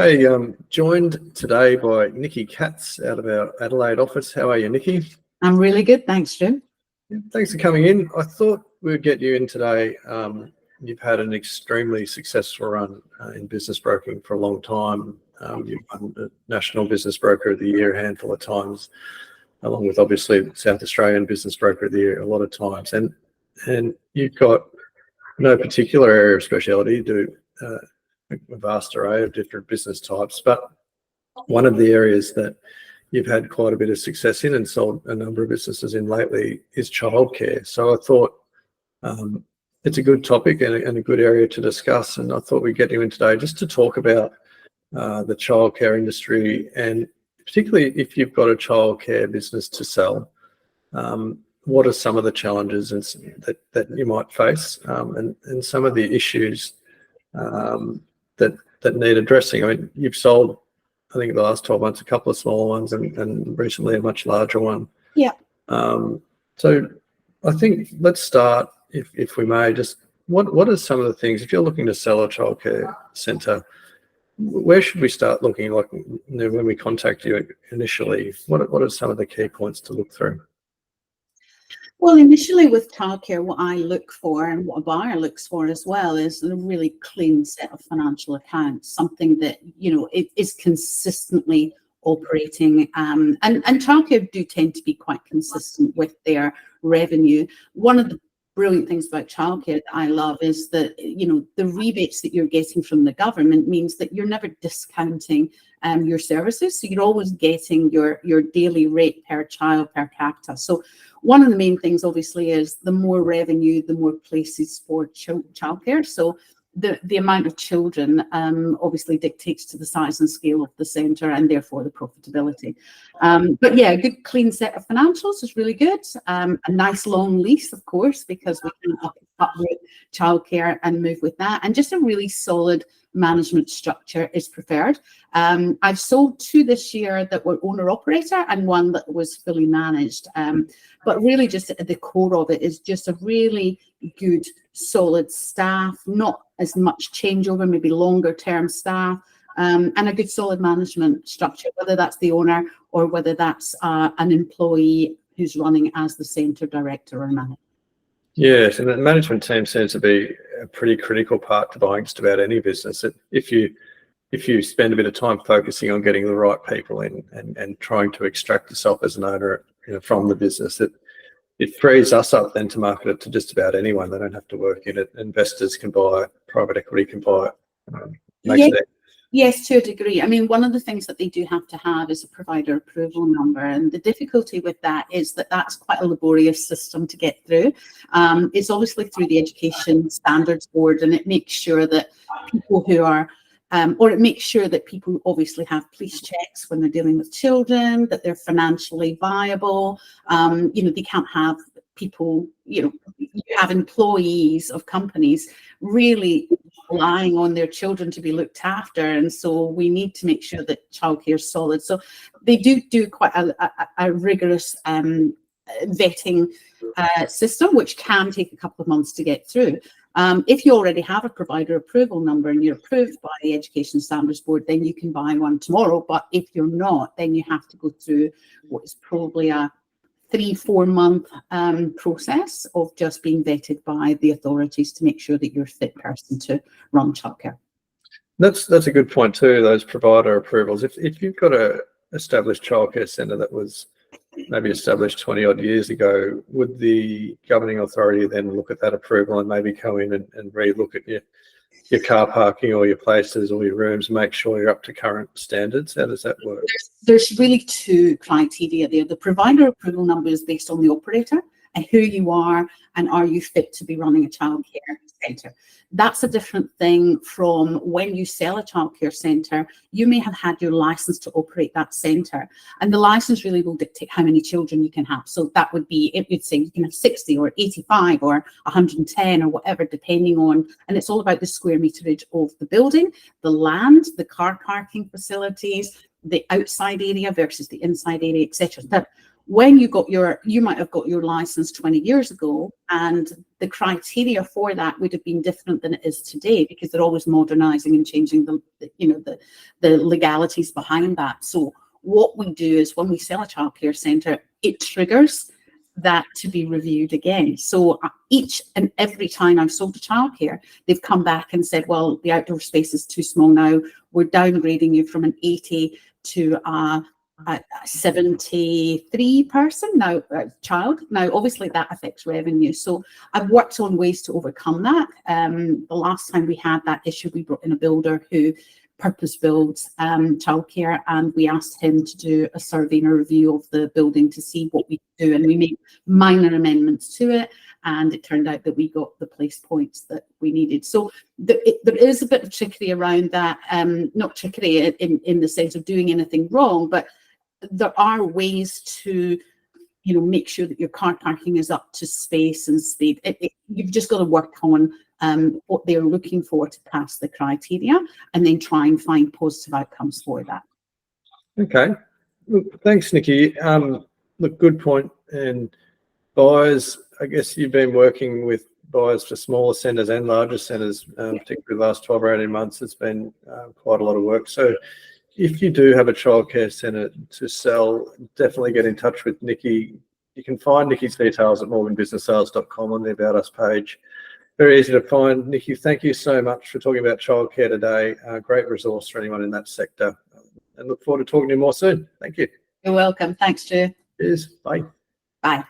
Hey, joined today by Nikki Katz out of our Adelaide office. How are you, Nikki? I'm really good, thanks, Jim. Thanks for coming in. I thought we'd get you in today. You've had an extremely successful run in business broking for a long time. You've won the National Business Broker of the Year a handful of times, along with obviously South Australian Business Broker of the Year a lot of times. And you've got no particular area of speciality. You do a vast array of different business types, but one of the areas that you've had quite a bit of success in and sold a number of businesses in lately is childcare. So I thought it's a good topic and a good area to discuss, and I thought we'd get you in today just to talk about the childcare industry, and particularly if you've got a childcare business to sell, what are some of the challenges that you might face, and some of the issues that need addressing. I mean, you've sold, I think, in the last 12 months, a couple of smaller ones and recently a much larger one. Yeah. So I think let's start, if we may, just what are some of the things, if you're looking to sell a childcare centre, where should we start looking? Like, when we contact you initially, what are some of the key points to look through? Well, initially with childcare, what I look for and what a buyer looks for as well is a really clean set of financial accounts, something that, it is consistently operating. And childcare do tend to be quite consistent with their revenue. One of the brilliant things about childcare that I love is that, the rebates that you're getting from the government means that you're never discounting your services. So you're always getting your daily rate per child per capita. So one of the main things, obviously, is the more revenue, the more places for childcare. So the amount of children obviously dictates to the size and scale of the centre and therefore the profitability. But yeah, a good clean set of financials is really good. A nice long lease, of course, because we can uproot childcare and move with that. And just a really solid management structure is preferred. I've sold 2 this year that were owner-operator and 1 that was fully managed. But really just at the core of it is just a really good, solid staff, not as much changeover, maybe longer term staff, and a good solid management structure, whether that's the owner or whether that's an employee who's running as the centre director or manager. Yes, and the management team seems to be a pretty critical part to buying just about any business. If you spend a bit of time focusing on getting the right people in and trying to extract yourself as an owner, from the business, it frees us up then to market it to just about anyone. They don't have to work in it. Investors can buy it, private equity can buy it. Yes, to a degree. I mean, one of the things that they do have to have is a provider approval number. And the difficulty with that is that that's quite a laborious system to get through. It's obviously through the Education Standards Board, and it makes sure that people who are or it makes sure that people obviously have police checks when they're dealing with children, that they're financially viable. They can't have people, you have employees of companies really relying on their children to be looked after. And so we need to make sure that childcare is solid. So they do quite a rigorous vetting system, which can take a couple of months to get through. If you already have a provider approval number and you're approved by the Education Standards Board, then you can buy one tomorrow. But if you're not, then you have to go through what is probably a 3-4 month process of just being vetted by the authorities to make sure that you're a fit person to run childcare. That's a good point too, those provider approvals. If you've got a established childcare centre that was maybe established 20 odd years ago, would the governing authority then look at that approval and maybe go in and re-look at your car parking or your places or your rooms, make sure you're up to current standards? How does that work? There's really 2 criteria there. The provider approval number is based on the operator and who you are and are you fit to be running a childcare centre. That's a different thing from when you sell a childcare centre. You may have had your licence to operate that centre, and the licence really will dictate how many children you can have. So that would be, it would say you can have 60 or 85 or 110 or whatever, depending on, and it's all about the square meterage of the building, the land, the car parking facilities, the outside area versus the inside area, etc. That when you might have got your license 20 years ago, and the criteria for that would have been different than it is today, because they're always modernising and changing the legalities behind that. So what we do is when we sell a childcare centre, it triggers that to be reviewed again. So each and every time I've sold a childcare, they've come back and said, well, the outdoor space is too small now. We're downgrading you from an 80 to a 73 person now, child. Now, obviously that affects revenue. So I've worked on ways to overcome that. The last time we had that issue, we brought in a builder who purpose builds childcare, and we asked him to do a survey and a review of the building to see what we could do, and we made minor amendments to it, and it turned out that we got the place points that we needed. So there is a bit of trickery around that, not trickery in the sense of doing anything wrong, but there are ways to make sure that your car parking is up to space and speed. You've just got to work on what they're looking for to pass the criteria, and then try and find positive outcomes for that. Okay. Look, thanks, Nikki. Look, good point. And buyers, I guess you've been working with buyers for smaller centres and larger centres, particularly the last 12 or 18 months. It's been quite a lot of work. So if you do have a childcare centre to sell, definitely get in touch with Nikki. You can find Nikki's details at morganbusinesssales.com on the About Us page. Very easy to find. Nikki, thank you so much for talking about childcare today. Great resource for anyone in that sector. And look forward to talking to you more soon. Thank you. You're welcome. Thanks, Stu. Cheers. Bye. Bye.